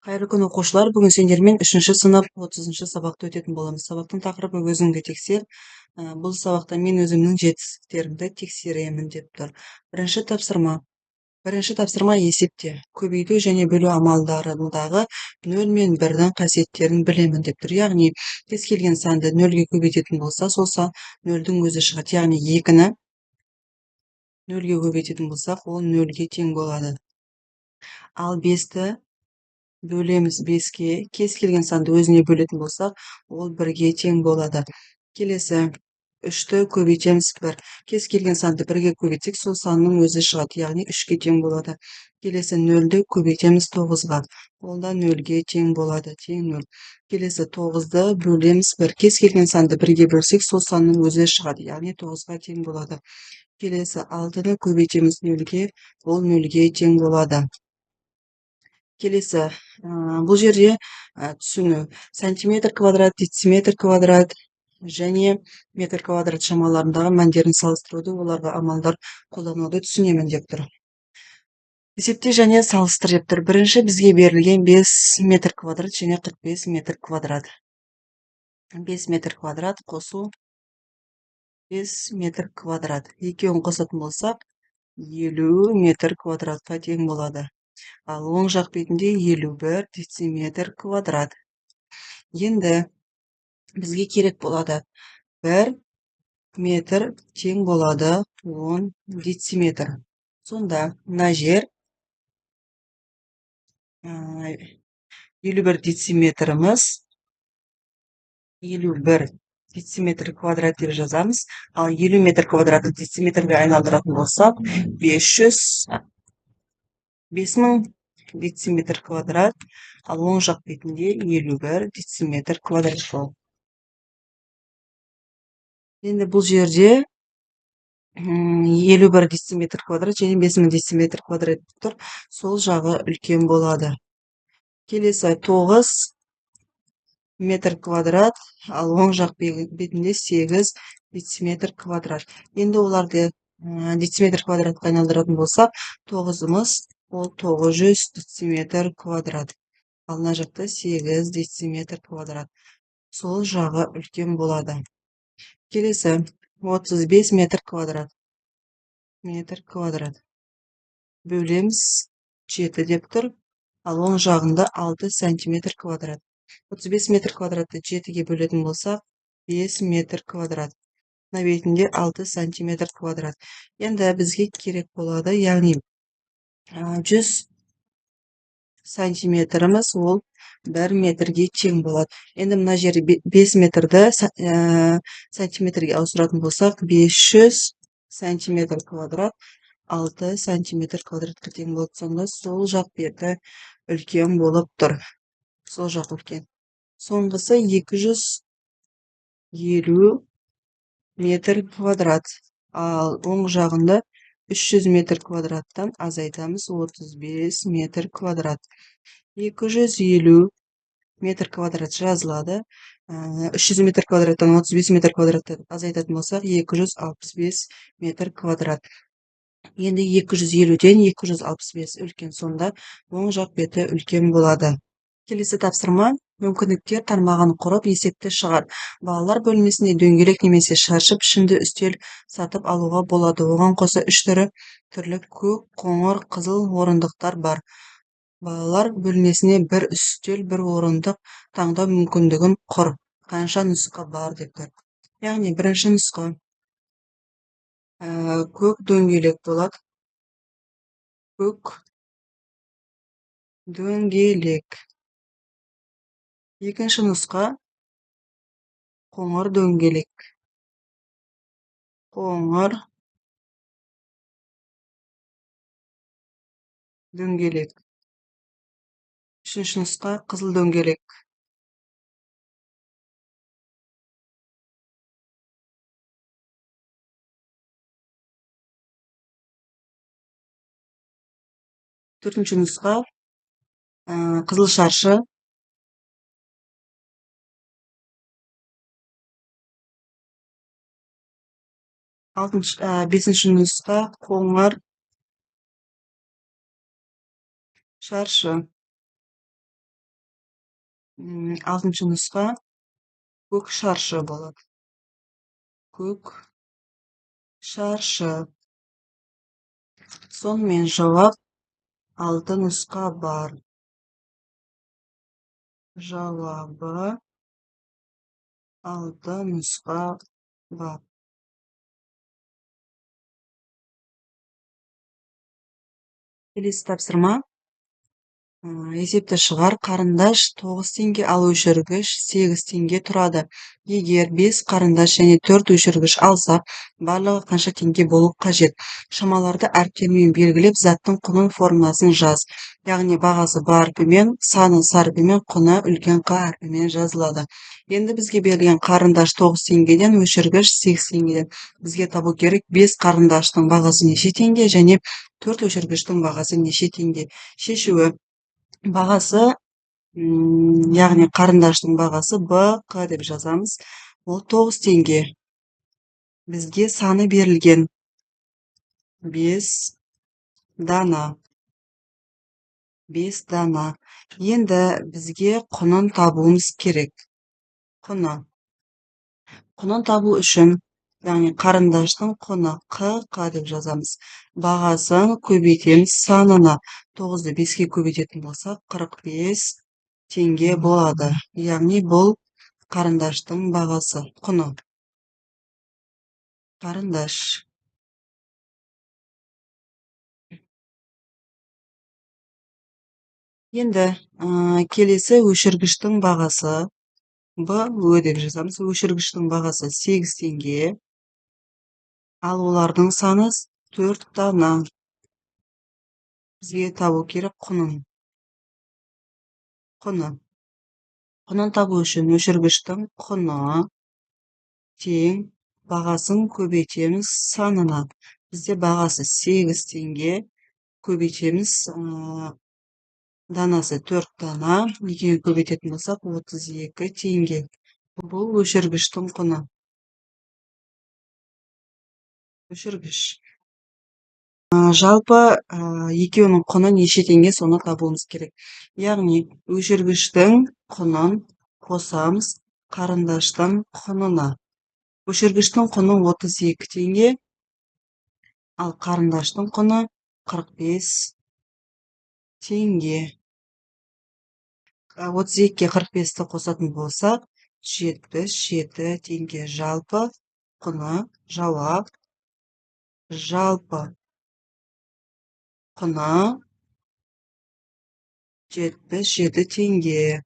Қайырлы күн оқушылар, бүгін сендермен 3-ші сынып 30-ші сабақты өтетін боламыз. Сабақтың тақырыбы өзіңді тексер. Бұл сабақта мен өзімнің жетістіктерімді тексеремін деп тұр. Бірінші тапсырма. Бірінші тапсырма есепте. Көбейту және бөлу амалдарындағы 0 мен 1-дің қасиеттерін білемін деп тұр. Яғни, кез келген санды 0-ге көбейтетін болса, сол сан 0-дің өзі шығады. Яғни 2-ні 0-ге көбейтетін болсақ, ол 0-ге тең болады. Ал 5-ті бөлеміз 5-ке, кез келген санды өзіне бөлетін болсақ, ол 1-ге тең болады. Келесі 3-ті көбейтеміз 1. Кез келген санды 1-ге көбейтсек, сол санның өзі шығады, яғни 3-ге тең болады. Келесі 0-ді көбейтеміз 9-ға. Ол да 0-ге тең болады, тең 0. Келесі 9-ды бөлеміз 1. Кез келген санды 1-ге бөлсек, сол санның өзі шығады, яғни 9-ға тең болады. Келесі 6-ды көбейтеміз 0-ге, ол 0-ге тең болады. Келесі, бұл жерде түсіну сантиметр квадрат, дециметр квадрат және метр квадрат шамаларындағы мәндерін салыстыруды, оларға амалдар қолдануды түсінемін деп тұр. Есепте және салыстыр деп тұр. Бірінші бізге берілген 5 метр квадрат және 45 метр квадрат. 5 метр квадрат қосу 5 метр квадрат. Екеуін қосатын болсақ, 50 метр квадратқа тең болады. Ал оң жақ бетінде 51 дециметр квадрат. Енді бізге керек болады 1 метр тең болады 10 дециметр. Сонда мына жер 51 дециметріміз 51 дециметр квадрат деп жазамыз. Ал 50 метр квадратты дециметрге айналдыратын болсақ, 5000 дециметр квадрат, ал оң жақ бетінде 51 дециметр квадрат болады. Енді бұл жерде 51 дециметр квадрат және 5000 дециметр квадрат тұр. Сол жағы үлкен болады. Келесі 9 метр квадрат, ал оң жақ бетінде 8 дециметр квадрат. Енді оларды дециметр квадратқа айналдыратын болсақ, 9-ымыз ол 900 дециметр квадрат. Ал мына жақта 8 дециметр квадрат. Сол жағы үлкен болады. Келесі 35 метр квадрат. Бөлеміз 7 деп тұр. Ал оң жағында 6 сантиметр квадрат. 35 метр квадратты 7-ге бөлетін болсақ, 5 метр квадрат. Мына бетінде 6 сантиметр квадрат. Енді бізге керек болады, яғни 100 сантиметріміз ол 1 метрге тең болады. Енді мына жері 5 метрді сантиметрге ауыстыратын болсақ, 500 сантиметр квадрат 6 сантиметр квадратқа тең болады. Сонда сол жақ беті үлкен болып тұр. Сол жақ үлкен. Соңғысы 250 метр квадрат. Ал оң жағында 300 метр квадраттан азайтамыз 35 метр квадрат. 250 метр квадрат жазылады. 300 метр квадраттан 35 метр квадратты азайтатын болсақ, 265 метр квадрат. Енді 250-ден 265 үлкен, сонда оң жақ беті үлкен болады. Келесі тапсырма, мүмкіндіктер тармағын құрып есепті шығар. Балалар бөлмесінде дөңгелек немесе шаршы пішінді үстел сатып алуға болады. Оған қоса 3 түрлі көк, қоңыр, қызыл орындықтар бар. Балалар бөлмесіне бір үстел, бір орындық таңдау мүмкіндігін құр. Қанша нұсқа бар деп тұр. Яғни бірінші нұсқа көк дөңгелек болады. Көк дөңгелек. Екінші нұсқа қоңыр дөңгелек. Қоңыр дөңгелек. Үшінші нұсқа қызыл дөңгелек. Төртінші нұсқа қызыл шаршы. Бесінші нұсқа қоңыр шаршы. 6-нчы нусқа көк шаршы болады. Көк шаршы. Сонымен жауап 6 нусқа бар. Жауабы 6 нусқа бар. Келесі тапсырма. Есепті шығар. Қарындаш 9 теңге, ал өшіргіш 8 теңге тұрады. Егер 5 қарындаш және 4 өшіргіш алсақ, барлығы қанша теңге болу қажет? Шамаларды әріптермен белгілеп, заттың құнын формуласын жаз. Яғни бағасы бар әрпімен, саны сары әрпімен, құны үлкен Қ әрпімен жазылады. Енді бізге берілген қарындаш 9 теңгеден, өшіргіш 8 теңгеден. Бізге табу керек 5 қарындаштың бағасы неше теңге және 4 өшіргіштің бағасы неше теңге. Шешуі. Бағасы, яғни қарындаштың бағасы БQ деп жазамыз. Ол 9 теңге. Бізге саны берілген 5 дана. 5 дана. Енді бізге құнын табуымыз керек. Құнын табу үшін, яғни қарындаштың құны q деп жазамыз. Бағасын көбейтеміз санына. 9-ды 5-ке көбейтетін болсақ, 45 теңге болады. Яғни бұл қарындаштың бағасы, құны. Қарындаш. Енді келесі өшіргіштің бағасы БÖ деп жазамыз. Өшіргіштің бағасы 8 теңге. Ал олардың саны 4 дана. Бізге табу керек құнын. Құнын табу үшін өшіргіштің құны тең бағасын көбейтеміз санына. Бізде бағасы 8 теңге, көбейтеміз данасы 4 дана. 2-ге көбейтетін болсақ 32 теңге. Бұл өшіргіштің құны. Өшіргіш. Жалпы екеуінің құны неше теңге, соны табуымыз керек. Яғни өшіргіштің құнын қосамыз қарындаштың құнына. Өшіргіштің құны 32 теңге, ал қарындаштың құны 45 теңге. 32-ке 45-ті қосатын болсақ, 77 теңге. Жалпы құны, жауап, жалпы құны 77 теңге.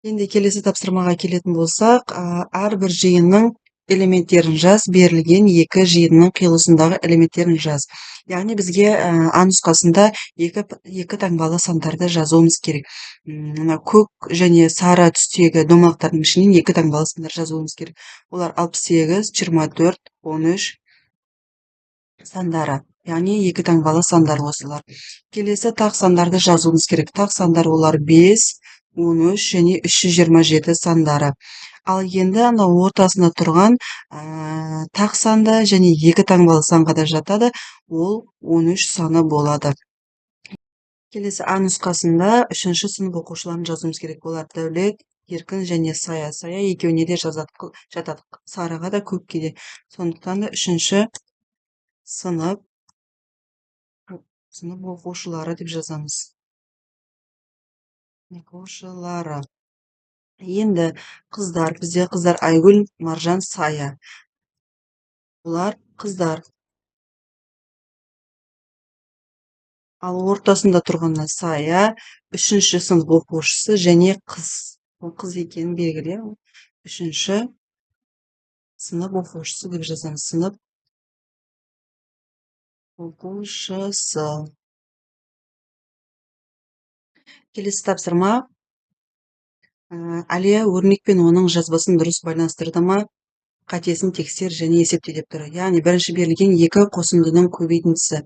Енді келесі тапсырмаға келетін болсақ, әрбір жиынның элементтерін жаз, берілген екі жиынның қиылысындағы элементтерін жаз. Яғни бізге А нұсқасында екі таңбалы сандарды жазуымыз керек. Көк және сары түстегі домалақтардың ішінен екі таңбалы сандар жазуымыз керек. Олар 68, 24, 13 сандары. Яғни екі таңбалы сандар осылар. Келесі тақ сандарды жазуымыз керек. Тақ сандар олар 5, 13 және 327 сандары. Ал енді ортасында тұрған тақ санды және екі таңбалы санға да жатады. Ол 13 саны болады. Келесі А нұсқасында 3-ші сынып оқушыларын жазуымыз керек. Олар Дәулет, Еркін және Сая. Сая екеуіне де жатады. Сарыға да көкке де. Сондықтан да 3-ші сынып оқушылары деп жазамыз. Оқушылары. Енді қыздар, бізде қыздар Айгүл, Маржан, Сая. Олар қыздар. Ал ортасында тұрғаны Сая, 3-ші сынып оқушысы және қыз. Ол қыз екенін белгіле. 3-ші сынып оқушысы деп жазамыз. Сынып оқушысы. Келесі тапсырма. Әлия өрнекпен оның жазбасын дұрыс байланыстырды ма? Қатесін тексер және есепте деп тұр. Яғни бірінші берілген екі қосындының көбейтіндісі.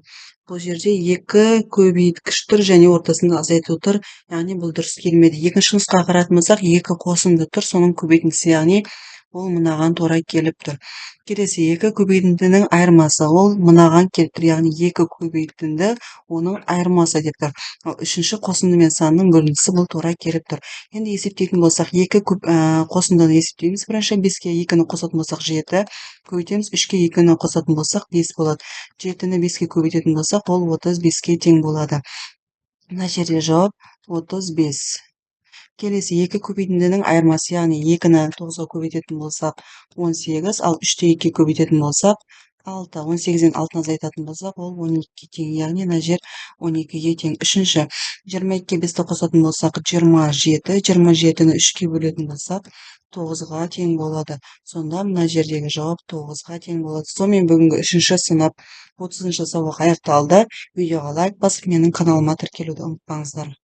Бұл жерде екі көбейткіш тұр және ортасында азайту тұр. Яғни бұл дұрыс келмеді. Екінші нұсқаға қарайтын болсақ, екі қосынды тұр, соның көбейтіндісі. Яғни ол мынаған тура келіп тұр. Келесі 2 көбейтіндінің айырмасы ол мынаған келіп тұр. Яғни 2 көбейтінді оның айырмасы деп тұр. Ал үшінші қосынды мен санның бөліндісі бұл тура келіп тұр. Енді есептейтін болсақ 2 қосындыны есептейміз. Бірінші 5-ке 2-ні қосатын болсақ 7, көбейтеміз 3-ке 2-ні қосатын болсақ 5 болады. 7-ні 5-ке көбейтетін болсақ ол 35-ке тең болады. Мына жерде жауап 35. Келесі 2 көбейтіндінің айырмасы, яғни 2-ні 9-ға көбейтетін болсақ 18, ал 3-те 2 көбейтетін болсақ 6. 18-ден 6-ны азайтатын болсақ ол 12-ге тең, яғни мына жер 12-ге тең. Үшінші 22-ке 5-ті қосатын болсақ 27, 27-ні 3-ке бөлетін болсақ 9-ға тең болады. Сонда мына жердегі жауап 9-ға тең болады. Сонымен бүгінгі 3-ші сынып 30-шы сабақ аяқталды. Видеоға лайк басып, менің каналыма тіркелуді ұмытпаңыздар.